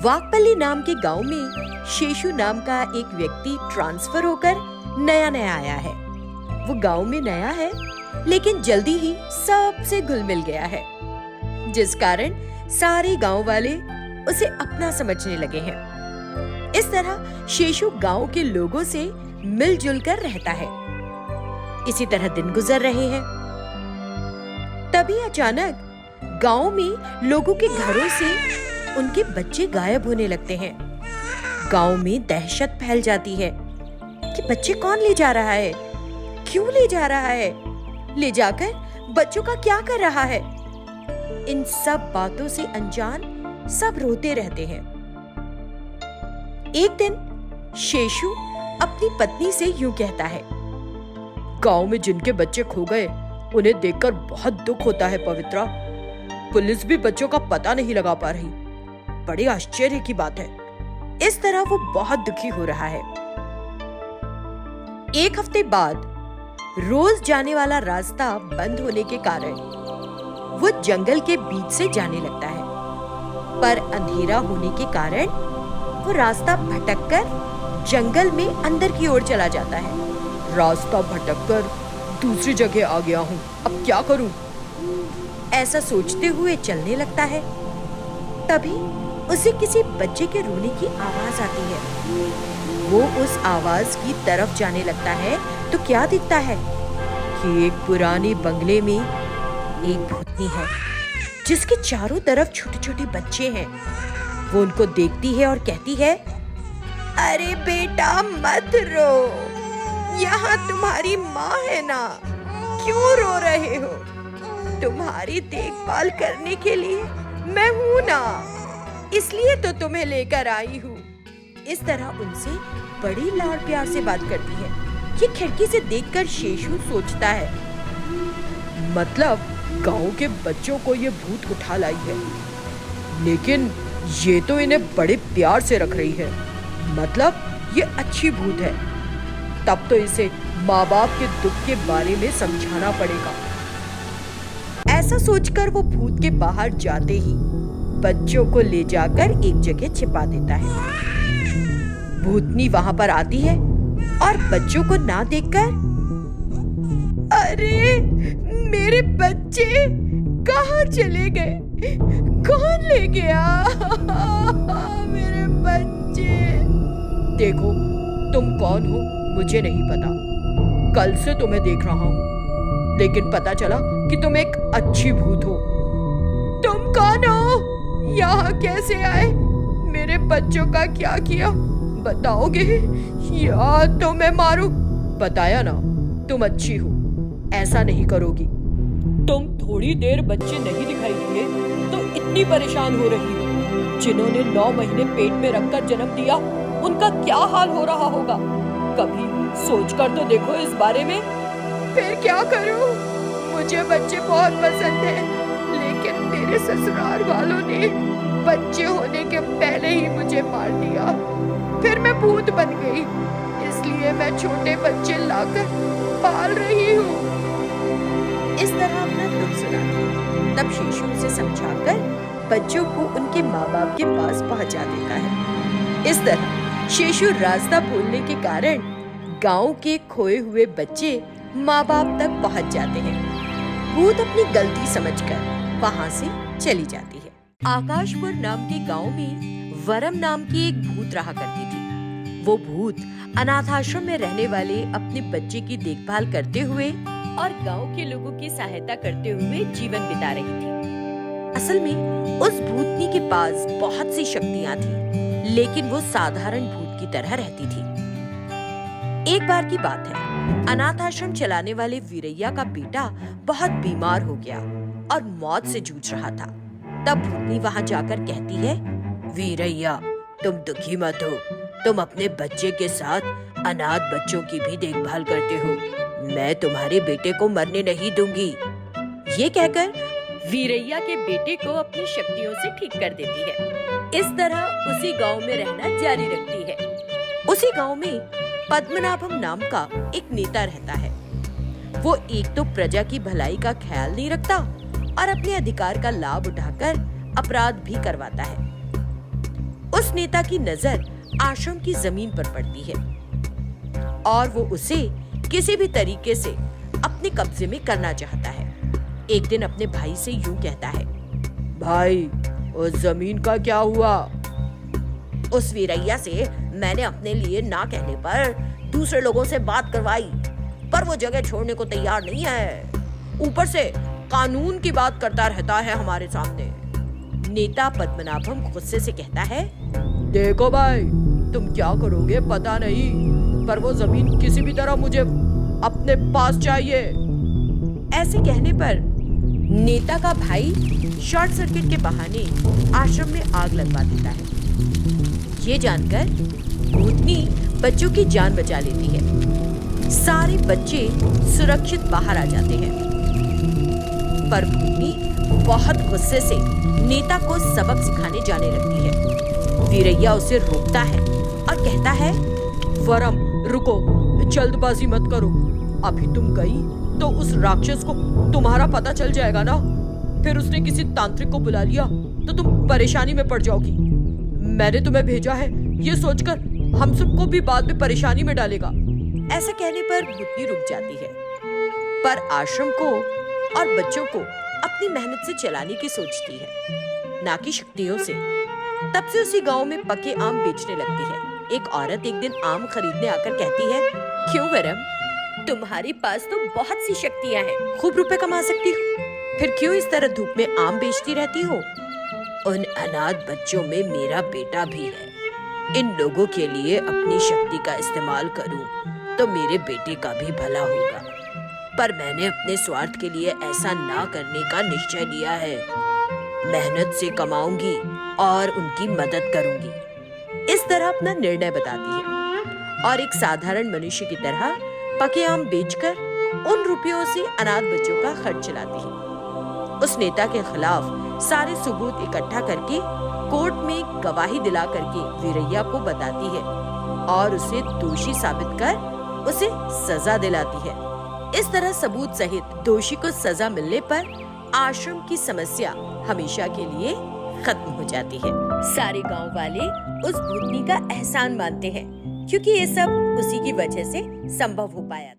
वाकपल्ली नाम के गांव में शेषु नाम का एक व्यक्ति ट्रांसफर होकर नया नया आया है। वो गांव में नया है, लेकिन जल्दी ही सबसे घुल मिल गया है, जिस कारण सारे गांव वाले उसे अपना समझने लगे हैं। इस तरह शेषु गांव के लोगों से मिलजुल कर रहता है। इसी तरह दिन गुजर रहे हैं। तभी अचानक गांव में लोगों के घरों से उनके बच्चे गायब होने लगते हैं। गांव में दहशत फैल जाती है कि बच्चे कौन ले जा रहा है, क्यों ले जा रहा है, ले जाकर बच्चों का क्या कर रहा है। इन सब बातों से अनजान सब रोते रहते हैं। एक दिन शेषु अपनी पत्नी से यूं कहता है, गांव में जिनके बच्चे खो गए उन्हें देखकर बहुत दुख होता है पवित्रा। पुलिस भी बच्चों का पता नहीं लगा पा रही। बड़े आश्चर्य की बात है। इस तरह वो बहुत दुखी हो रहा है। एक हफ्ते बाद रोज जाने वाला रास्ता बंद होने के कारण वो जंगल के बीच से जाने लगता है, पर अंधेरा होने के कारण वो रास्ता भटककर जंगल में अंदर की ओर चला जाता है। रास्ता भटककर दूसरी जगह आ गया हूँ, अब क्या करूँ? ऐसा सोचते हुए चलने लगता है। तभी उसे किसी बच्चे के रोने की आवाज आती है। वो उस आवाज की तरफ जाने लगता है तो क्या दिखता है कि एक पुराने बंगले में एक भूतनी है, जिसके चारों तरफ छोटे छोटे बच्चे हैं। वो उनको देखती है और कहती है, अरे बेटा मत रो, यहाँ तुम्हारी माँ है ना, क्यों रो रहे हो? तुम्हारी देखभाल करने के लिए मैं हूँ ना, इसलिए तो तुम्हें लेकर आई हूँ। इस तरह उनसे बड़ी लाड प्यार से बात करती है। ये खिड़की से देखकर शेषु सोचता है, मतलब गांव के बच्चों को ये भूत उठा लाई है, लेकिन ये तो इन्हें बड़े प्यार से रख रही है, मतलब ये अच्छी भूत है। तब तो इसे माँ बाप के दुख के बारे में समझाना पड़ेगा। ऐसा सोचकर वो भूत के बाहर जाते ही बच्चों को ले जाकर एक जगह छिपा देता है। भूतनी वहां पर आती है और बच्चों को ना देखकर, अरे मेरे बच्चे कहाँ चले गए, कौन ले गया मेरे बच्चे? देखो तुम कौन हो मुझे नहीं पता, कल से तुम्हें देख रहा हूँ, लेकिन पता चला कि तुम एक अच्छी भूत हो। तुम कौन हो? यहाँ कैसे आए? मेरे बच्चों का क्या किया बताओगे या तो मैं मारूं? बताया ना तुम अच्छी हो, ऐसा नहीं करोगी। तुम थोड़ी देर बच्चे नहीं दिखाई दिए तो इतनी परेशान हो रही हो। जिन्होंने 9 महीने पेट में रखकर जन्म दिया उनका क्या हाल हो रहा होगा? कभी सोचकर तो देखो इस बारे में। फिर क्या करूं? मुझे बच्चे बहुत पसंद हैं, लेकिन मेरे ससुराल वालों ने बच्चे होने के पहले ही मुझे मार दिया। फिर मैं भूत बन गई, इसलिए मैं छोटे बच्चे लाकर पाल रही हूँ। इस तरह अपना दुख सुनाती। तब शेषु उसे समझाकर बच्चों को उनके माँ बाप के पास पहुँचा देता है। इस तरह शेषु रास्ता भूलने के कारण गांव के खोए हुए बच्चे माँ बाप तक पहुँच जाते हैं। भूत अपनी गलती समझकर वहाँ से चली जाती है। आकाशपुर नाम के गांव में वरम नाम की एक भूत रहा करती थी। वो भूत अनाथ आश्रम में रहने वाले अपने बच्चे की देखभाल करते हुए और गांव के लोगों की सहायता करते हुए जीवन बिता रही थी। असल में उस भूतनी के पास बहुत सी शक्तियां थी, लेकिन वो साधारण भूत की तरह रहती थी। एक बार की बात है, अनाथ आश्रम चलाने वाले वीरैया का बेटा बहुत बीमार हो गया और मौत से जूझ रहा था। तब भूतनी वहां जाकर कहती है, वीरैया तुम दुखी मत हो, तुम अपने बच्चे के साथ अनाथ बच्चों की भी देखभाल करते हो, मैं तुम्हारे बेटे को मरने नहीं दूंगी। ये कहकर वीरैया के बेटे को अपनी शक्तियों से ठीक कर देती है। इस तरह उसी गांव में रहना जारी रखती है। उसी गांव में पद्मनाभम नाम का एक नेता रहता है। वो एक तो प्रजा की भलाई का ख्याल नहीं रखता और अपने अधिकार का लाभ उठाकर अपराध भी करवाता है। उस नेता की नजर आश्रम की जमीन पर पड़ती है और वो उसे किसी भी तरीके से अपने कब्जे में करना चाहता है। एक दिन अपने भाई से यूं कहता है, भाई उस जमीन का क्या हुआ? उस वीरैया से मैंने अपने लिए ना कहने पर दूसरे लोगों से बात करवाई, पर वो जगह छोड़ने को तैयार नहीं है। ऊपर से कानून की बात करता रहता है हमारे सामने। नेता पद्मनाभम गुस्से से कहता है, देखो भाई, तुम क्या करोगे पता नहीं, पर वो जमीन किसी भी तरह मुझे अपने पास चाहिए। ऐसे कहने पर नेता का भाई शॉर्ट सर्किट के बहाने आश्रम में आग लगवा देता है। ये जानकर भूतनी बच्चों की जान बचा लेती है। सारे बच्चे सुरक्षित बाहर आ जाते हैं, पर भूतनी बहुत गुस्से से नेता को सबक सिखाने जाने लगती है। वीरैया उसे रोकता है और कहता है, वरम रुको, जल्दबाजी मत करो। अभी तुम गई तो उस राक्षस को तुम्हारा पता चल जाएगा ना, फिर उसने किसी तांत्रिक को बुला लिया तो तुम परेशानी में पड़ जाओगी। मैंने तुम्हें भेजा है ये सोचकर हम सबको भी बाद में परेशानी में डालेगा। ऐसा कहने पर भूतनी रुक जाती है, पर आश्रम को और बच्चों को अपनी मेहनत से चलाने की सोचती है, ना कि शक्तियों से। तब से उसी गांव में पके आम बेचने लगती है। एक औरत एक दिन आम खरीदने आकर कहती है, क्यों वरम, तुम्हारे पास तो बहुत सी शक्तियां हैं, खूब रुपए कमा सकती हो, फिर क्यों इस तरह धूप में आम बेचती रहती हो? उन अनाथ बच्चों में मेरा बेटा भी है। इन लोगों के लिए अपनी शक्ति का इस्तेमाल करूं तो मेरे बेटे का भी भला होगा, पर मैंने अपने स्वार्थ के लिए ऐसा ना करने का निश्चय लिया है। मेहनत से कमाऊंगी और उनकी मदद करूंगी। इस तरह अपना निर्णय बताती है और एक साधारण मनुष्य की तरह पके आम बेचकर उन रुपयों से अनाथ बच्चों का खर्च चलाती है। उस नेता के खिलाफ सारे सबूत इकट्ठा करके कोर्ट में गवाही दिला करके वीरैया को बताती है और उसे दोषी साबित कर उसे सजा दिलाती है। इस तरह सबूत सहित दोषी को सजा मिलने पर आश्रम की समस्या हमेशा के लिए खत्म हो जाती है। सारे गांव वाले उस भूतनी का एहसान मानते हैं, क्योंकि ये सब उसी की वजह से संभव हो पाया था।